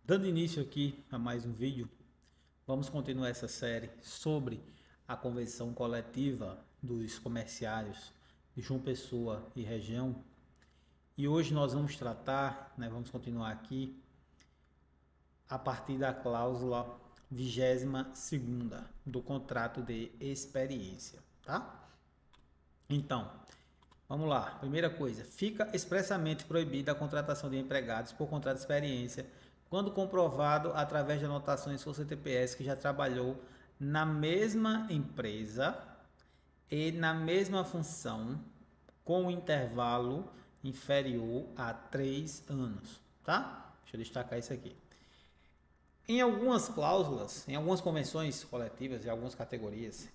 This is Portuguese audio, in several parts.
Dando início aqui a mais um vídeo, vamos continuar essa série sobre a convenção coletiva dos comerciários de João Pessoa e região. E hoje nós vamos tratar, vamos continuar aqui a partir da cláusula 22ª do contrato de experiência, tá? Então, vamos lá. Primeira coisa, fica expressamente proibida a contratação de empregados por contrato de experiência quando comprovado através de anotações em seu CTPS que já trabalhou na mesma empresa e na mesma função com um intervalo inferior a 3 anos, tá? Deixa eu destacar isso aqui. Em algumas cláusulas, em algumas convenções coletivas e algumas categorias,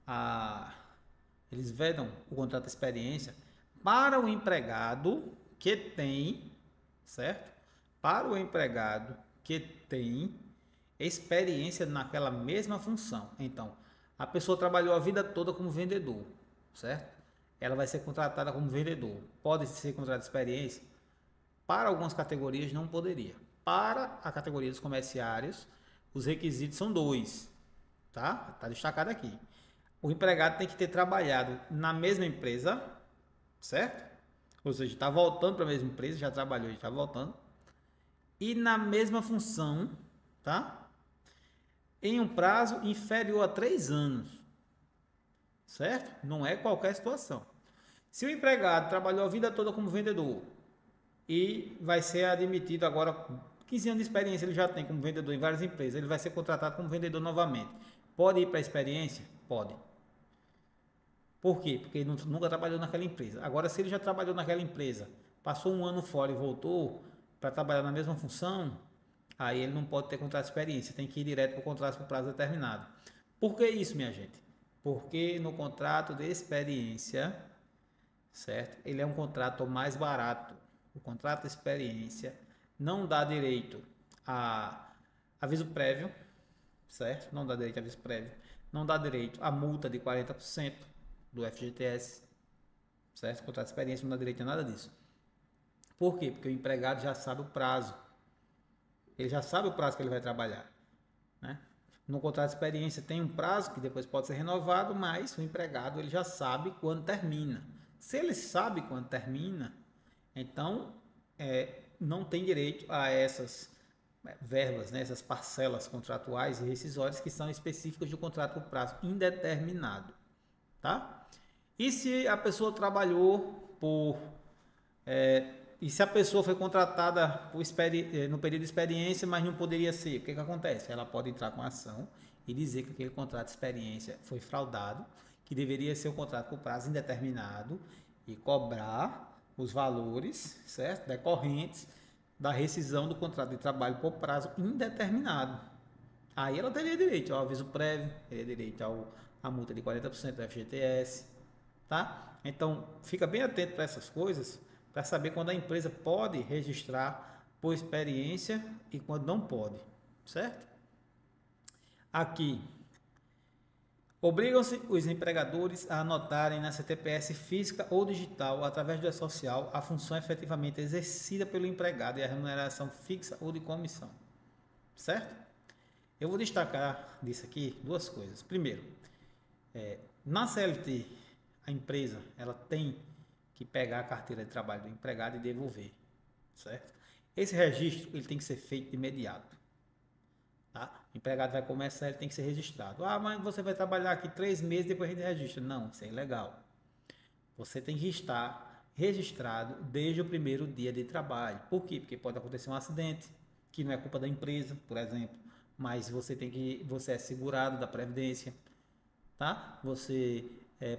a, eles vedam o contrato de experiência para o empregado que tem, certo? Para o empregado que tem experiência naquela mesma função. Então, a pessoa trabalhou a vida toda como vendedor, certo? Ela vai ser contratada como vendedor. Pode ser contrato de experiência? Para algumas categorias não poderia. Para a categoria dos comerciários, os requisitos são dois, tá? Tá destacado aqui. O empregado tem que ter trabalhado na mesma empresa, certo? Ou seja, está voltando para a mesma empresa, já trabalhou e está voltando. E na mesma função, tá? Em um prazo inferior a 3 anos, certo? Não é qualquer situação. Se o empregado trabalhou a vida toda como vendedor e vai ser admitido agora, 15 anos de experiência ele já tem como vendedor em várias empresas, ele vai ser contratado como vendedor novamente. Pode ir para a experiência? Pode. Por quê? Porque ele nunca trabalhou naquela empresa. Agora, se ele já trabalhou naquela empresa, passou um ano fora e voltou para trabalhar na mesma função, aí ele não pode ter contrato de experiência, tem que ir direto para o contrato por prazo determinado. Por que isso, minha gente? Porque no contrato de experiência, certo? Ele é um contrato mais barato. O contrato de experiência não dá direito a aviso prévio, certo? Não dá direito a aviso prévio. Não dá direito a multa de 40% do FGTS, certo? O contrato de experiência não dá direito a nada disso. Por quê? Porque o empregado já sabe o prazo. Ele já sabe o prazo que ele vai trabalhar, né? No contrato de experiência tem um prazo que depois pode ser renovado, mas o empregado ele já sabe quando termina. Se ele sabe quando termina, então não tem direito a essas verbas, né, essas parcelas contratuais e rescisórias que são específicas do contrato por prazo indeterminado, tá? E se a pessoa trabalhou por e se a pessoa foi contratada no período de experiência, mas não poderia ser, o que acontece? Ela pode entrar com ação e dizer que aquele contrato de experiência foi fraudado, que deveria ser um contrato por prazo indeterminado e cobrar os valores, certo? Decorrentes da rescisão do contrato de trabalho por prazo indeterminado. Aí ela teria direito ao aviso prévio, teria direito à multa de 40% do FGTS, tá? Então, fica bem atento para essas coisas, para saber quando a empresa pode registrar por experiência e quando não pode, certo? Aqui, obrigam-se os empregadores a anotarem na CTPS física ou digital, através do E-Social, a função efetivamente exercida pelo empregado e a remuneração fixa ou de comissão, certo? Eu vou destacar disso aqui duas coisas. Primeiro, na CLT, a empresa ela tem que pegar a carteira de trabalho do empregado e devolver, certo? Esse registro ele tem que ser feito de imediato, tá? O empregado vai começar, ele tem que ser registrado. Ah, mas você vai trabalhar aqui 3 meses depois a gente registra. Não, isso é ilegal. Você tem que estar registrado desde o primeiro dia de trabalho. Por quê? Porque pode acontecer um acidente, que não é culpa da empresa, por exemplo, mas você é segurado da previdência, tá?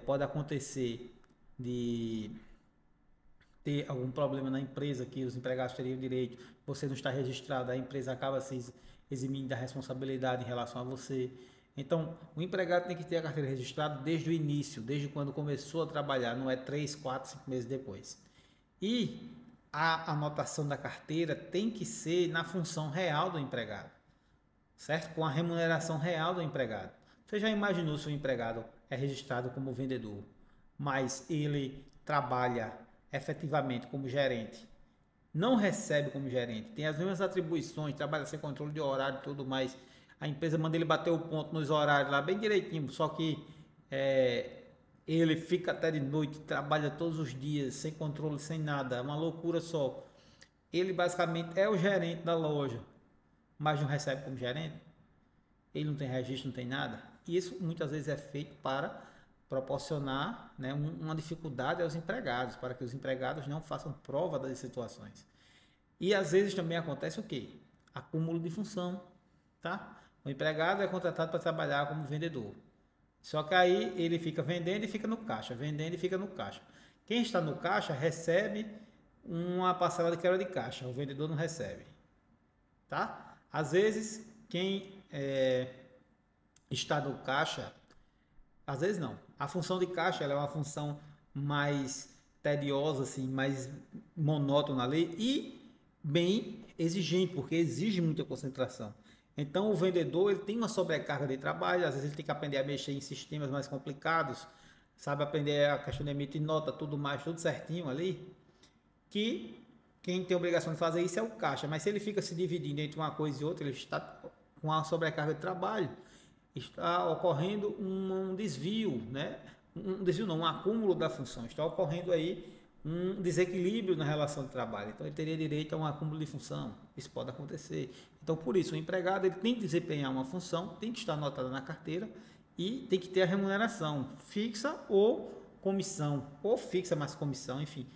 Pode acontecer de ter algum problema na empresa que os empregados teriam direito, você não está registrado, a empresa acaba se eximindo da responsabilidade em relação a você. Então, o empregado tem que ter a carteira registrada desde o início, desde quando começou a trabalhar, não é 3, 4, 5 meses depois. E a anotação da carteira tem que ser na função real do empregado, certo? Com a remuneração real do empregado. Você já imaginou se o empregado é registrado como vendedor, mas ele trabalha efetivamente como gerente não recebe como gerente, tem as mesmas atribuições, trabalha sem controle de horário e tudo mais, a empresa manda ele bater o ponto nos horários lá bem direitinho, só que ele fica até de noite, trabalha todos os dias, sem controle, sem nada, é uma loucura só. Ele basicamente é o gerente da loja, mas não recebe como gerente. Ele não tem registro, não tem nada. E isso muitas vezes é feito para proporcionar, né, uma dificuldade aos empregados, para que os empregados não façam prova das situações. E às vezes também acontece o quê? Acúmulo de função, tá? O empregado é contratado para trabalhar como vendedor. Só que aí ele fica vendendo e fica no caixa, vendendo e fica no caixa. Quem está no caixa recebe uma parcela de quebra de caixa, o vendedor não recebe, tá? Às vezes quem está no caixa, às vezes não. A função de caixa ela é uma função mais tediosa, assim, mais monótona ali e bem exigente, porque exige muita concentração. Então o vendedor ele tem uma sobrecarga de trabalho, às vezes ele tem que aprender a mexer em sistemas mais complicados, sabe, aprender a questão de emitir nota, tudo mais, tudo certinho ali, que quem tem a obrigação de fazer isso é o caixa, mas se ele fica se dividindo entre uma coisa e outra, ele está com a sobrecarga de trabalho, está ocorrendo um desvio, né? Um desvio não, um acúmulo da função, está ocorrendo aí um desequilíbrio na relação de trabalho, então ele teria direito a um acúmulo de função, isso pode acontecer. Então por isso o empregado ele tem que desempenhar uma função, tem que estar anotada na carteira e tem que ter a remuneração fixa ou comissão, ou fixa mais comissão, enfim.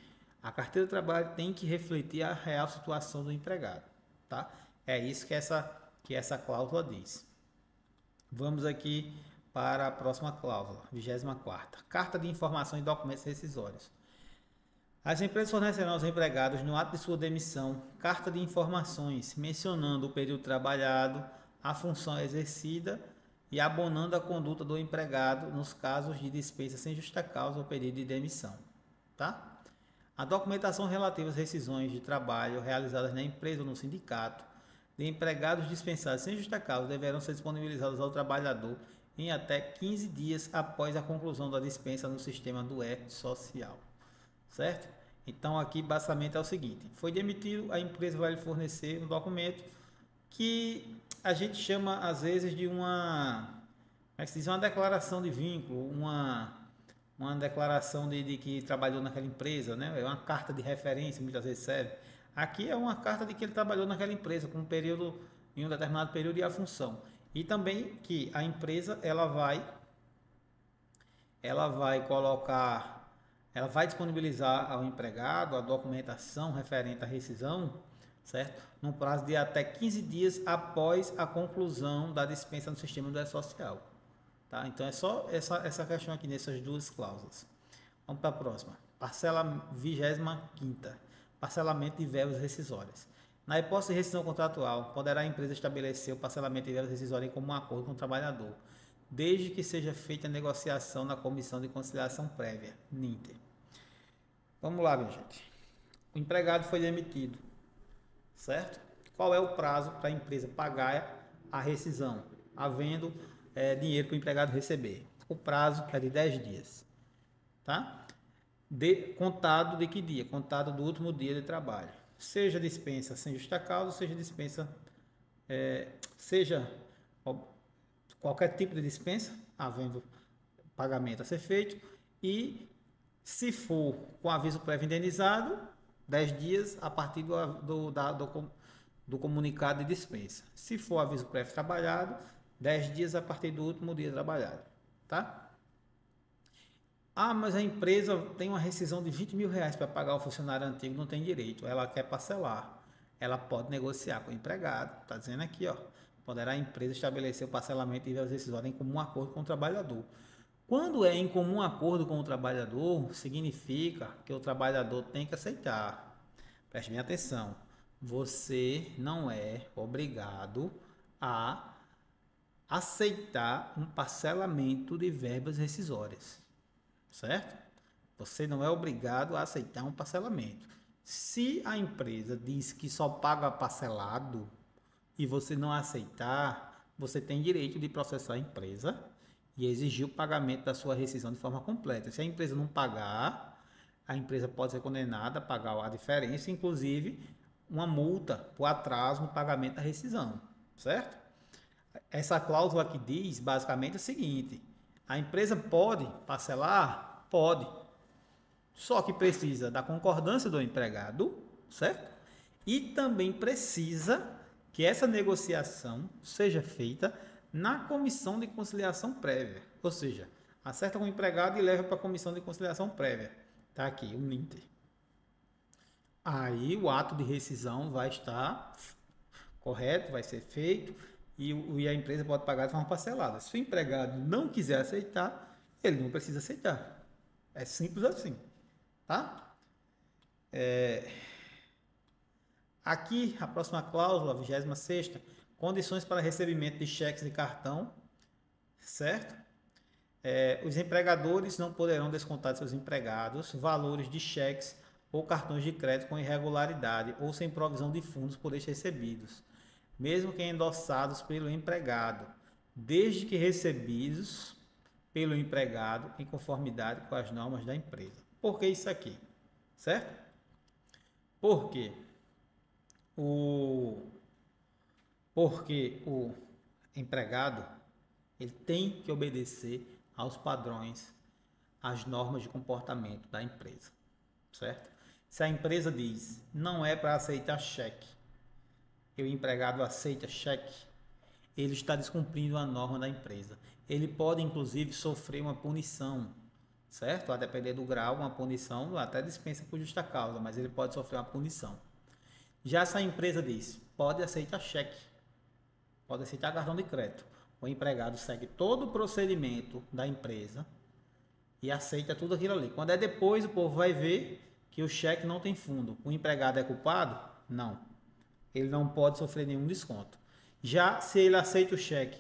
A carteira de trabalho tem que refletir a real situação do empregado, tá? É isso que essa cláusula diz. Vamos aqui para a próxima cláusula, 24ª. Carta de informação e documentos rescisórios. As empresas fornecerão aos empregados, no ato de sua demissão, carta de informações mencionando o período trabalhado, a função exercida e abonando a conduta do empregado nos casos de dispensa sem justa causa ou pedido de demissão, tá? A documentação relativa às rescisões de trabalho realizadas na empresa ou no sindicato de empregados dispensados sem justa causa deverão ser disponibilizados ao trabalhador em até 15 dias após a conclusão da dispensa no sistema do E-Social, certo? Então aqui basicamente é o seguinte, foi demitido, a empresa vai lhe fornecer um documento que a gente chama às vezes de uma, como é que se diz, uma declaração de vínculo, uma declaração de que trabalhou naquela empresa, né? É uma carta de referência, muitas vezes serve. Aqui é uma carta de que ele trabalhou naquela empresa com um período, em um determinado período e a função. E também que a empresa ela vai colocar, ela vai disponibilizar ao empregado a documentação referente à rescisão, certo? Num prazo de até 15 dias após a conclusão da dispensa no sistema do E-Social. Tá? Então é só essa questão aqui nessas duas cláusulas. Vamos para a próxima. Parcela 25ª. Parcelamento de verbas rescisórias. Na hipótese de rescisão contratual, poderá a empresa estabelecer o parcelamento de verbas rescisórias como um acordo com o trabalhador, desde que seja feita a negociação na Comissão de Conciliação Prévia, NINTER. Vamos lá, minha gente. O empregado foi demitido, certo? Qual é o prazo para a empresa pagar a rescisão, havendo dinheiro para o empregado receber? O prazo é de 10 dias, tá? Contado de que dia? Contado do último dia de trabalho. Seja dispensa sem justa causa, seja dispensa, seja qualquer tipo de dispensa, havendo pagamento a ser feito, e se for com aviso prévio indenizado, 10 dias a partir do comunicado de dispensa. Se for aviso prévio trabalhado, 10 dias a partir do último dia trabalhado, tá? Ah, mas a empresa tem uma rescisão de 20 mil reais para pagar o funcionário antigo, não tem direito, ela quer parcelar. Ela pode negociar com o empregado, está dizendo aqui, ó, poderá a empresa estabelecer o parcelamento de verbas rescisórias em comum acordo com o trabalhador. Quando é em comum acordo com o trabalhador, significa que o trabalhador tem que aceitar. Preste bem atenção, você não é obrigado a aceitar um parcelamento de verbas rescisórias. Certo? Você não é obrigado a aceitar um parcelamento. Se a empresa diz que só paga parcelado e você não aceitar, você tem direito de processar a empresa e exigir o pagamento da sua rescisão de forma completa. Se a empresa não pagar, a empresa pode ser condenada a pagar a diferença, inclusive uma multa por atraso no pagamento da rescisão, certo? Essa cláusula aqui diz basicamente o seguinte: a empresa pode parcelar? Pode. Só que precisa da concordância do empregado, certo? E também precisa que essa negociação seja feita na comissão de conciliação prévia. Ou seja, acerta com o empregado e leva para a comissão de conciliação prévia. Tá aqui, o NINTER. Aí o ato de rescisão vai estar correto, vai ser feito e a empresa pode pagar de forma parcelada. Se o empregado não quiser aceitar, ele não precisa aceitar. É simples assim, tá? Aqui, a próxima cláusula, a 26ª, condições para recebimento de cheques de cartão, certo? Os empregadores não poderão descontar de seus empregados valores de cheques ou cartões de crédito com irregularidade ou sem provisão de fundos por eles recebidos, mesmo que endossados pelo empregado, desde que recebidos pelo empregado em conformidade com as normas da empresa. Por que isso aqui? Certo? Porque o empregado ele tem que obedecer aos padrões, às normas de comportamento da empresa, certo? Se a empresa diz não é para aceitar cheque e o empregado aceita cheque, ele está descumprindo a norma da empresa. Ele pode, inclusive, sofrer uma punição, certo? A depender do grau, uma punição, até dispensa por justa causa, mas ele pode sofrer uma punição. Já se a empresa diz, pode aceitar cheque, pode aceitar cartão de crédito, o empregado segue todo o procedimento da empresa e aceita tudo aquilo ali. Quando é depois, o povo vai ver que o cheque não tem fundo. O empregado é culpado? Não. Ele não pode sofrer nenhum desconto. Já se ele aceita o cheque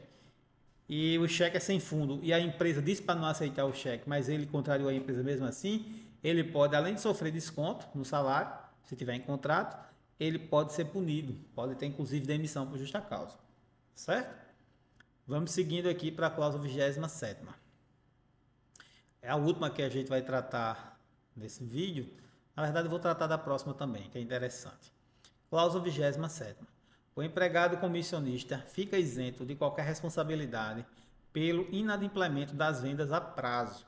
e o cheque é sem fundo e a empresa diz para não aceitar o cheque, mas ele contrariou a empresa mesmo assim, ele pode, além de sofrer desconto no salário, se tiver em contrato, ele pode ser punido, pode ter inclusive demissão por justa causa, certo? Vamos seguindo aqui para a cláusula 27ª. É a última que a gente vai tratar nesse vídeo. Na verdade, eu vou tratar da próxima também, que é interessante. Cláusula 27ª. O empregado comissionista fica isento de qualquer responsabilidade pelo inadimplemento das vendas a prazo,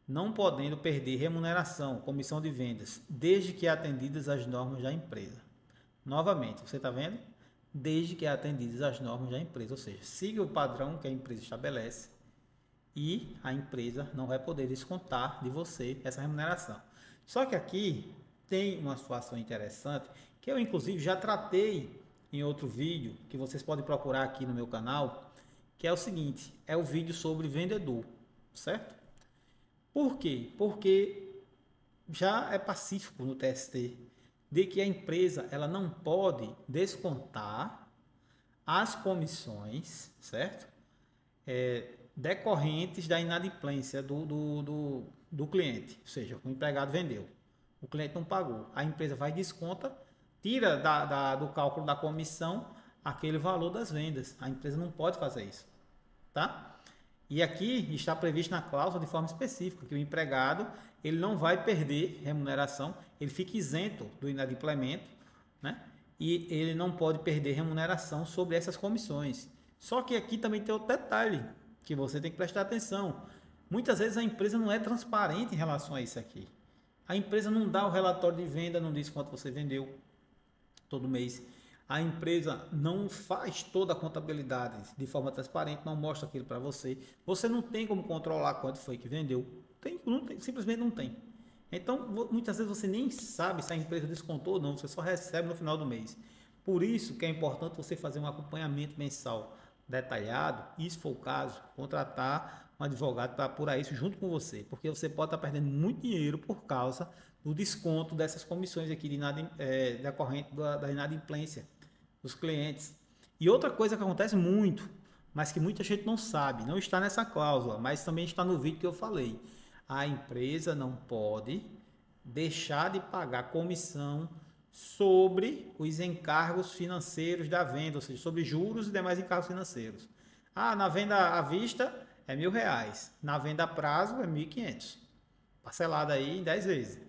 não podendo perder remuneração, comissão de vendas, desde que atendidas as normas da empresa. Novamente, você está vendo? Desde que atendidas as normas da empresa, ou seja, siga o padrão que a empresa estabelece e a empresa não vai poder descontar de você essa remuneração. Só que aqui tem uma situação interessante que eu inclusive já tratei em outro vídeo, que vocês podem procurar aqui no meu canal, que é o seguinte, é o vídeo sobre vendedor, certo? Por quê? Porque já é pacífico no TST de que a empresa ela não pode descontar as comissões, certo? Decorrentes da inadimplência do cliente. Ou seja, o empregado vendeu, o cliente não pagou. A empresa vai e desconta, tira do cálculo da comissão aquele valor das vendas. A empresa não pode fazer isso, tá? E aqui está previsto na cláusula de forma específica que o empregado ele não vai perder remuneração, ele fica isento do inadimplemento, né? E ele não pode perder remuneração sobre essas comissões. Só que aqui também tem outro detalhe que você tem que prestar atenção. Muitas vezes a empresa não é transparente em relação a isso aqui. A empresa não dá o relatório de venda, não diz quanto você vendeu todo mês. A empresa não faz toda a contabilidade de forma transparente, não mostra aquilo para você. Você não tem como controlar quanto foi que vendeu. Simplesmente não tem. Então, muitas vezes você nem sabe se a empresa descontou ou não, você só recebe no final do mês. Por isso que é importante você fazer um acompanhamento mensal detalhado e, se for o caso, contratar um advogado para apurar isso junto com você, porque você pode estar perdendo muito dinheiro por causa do desconto dessas comissões aqui decorrente da inadimplência dos clientes. E outra coisa que acontece muito, mas que muita gente não sabe, não está nessa cláusula, mas também está no vídeo que eu falei. A empresa não pode deixar de pagar comissão sobre os encargos financeiros da venda, ou seja, sobre juros e demais encargos financeiros. Na venda à vista é R$1.000, na venda a prazo é R$1.500. parcelada aí em 10 vezes.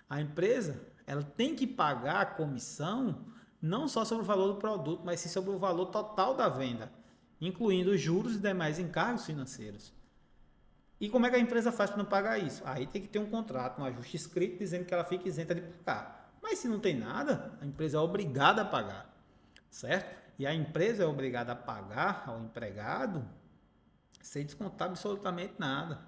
A empresa, ela tem que pagar a comissão não só sobre o valor do produto, mas sim sobre o valor total da venda, incluindo os juros e demais encargos financeiros. E como é que a empresa faz para não pagar isso? Aí tem que ter um contrato, um ajuste escrito dizendo que ela fica isenta de pagar. Mas se não tem nada, a empresa é obrigada a pagar, certo? E a empresa é obrigada a pagar ao empregado sem descontar absolutamente nada.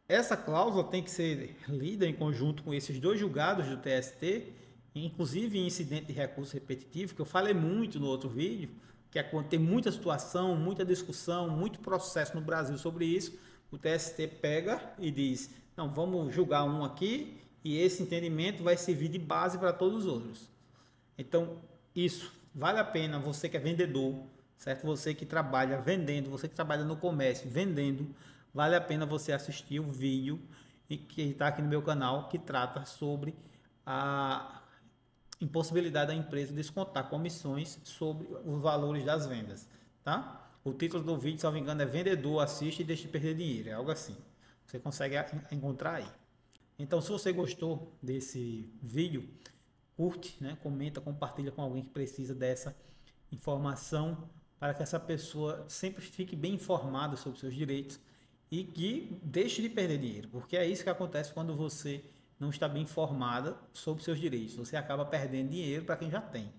Essa cláusula tem que ser lida em conjunto com esses dois julgados do TST, inclusive em incidente de recurso repetitivo, que eu falei muito no outro vídeo, que é quando tem muita situação, muita discussão, muito processo no Brasil sobre isso, o TST pega e diz, não, vamos julgar um aqui e esse entendimento vai servir de base para todos os outros. Então, isso vale a pena você que é vendedor, certo? Você que trabalha vendendo, você que trabalha no comércio vendendo, vale a pena você assistir o vídeo que está aqui no meu canal que trata sobre a impossibilidade da empresa descontar comissões sobre os valores das vendas, tá? O título do vídeo, se não me engano, é Vendedor assiste e deixe de perder dinheiro, é algo assim. Você consegue encontrar aí. Então, se você gostou desse vídeo, curte, né? Comenta, compartilha com alguém que precisa dessa informação para que essa pessoa sempre fique bem informada sobre seus direitos e que deixe de perder dinheiro, porque é isso que acontece quando você não está bem informada sobre seus direitos. Você acaba perdendo dinheiro para quem já tem.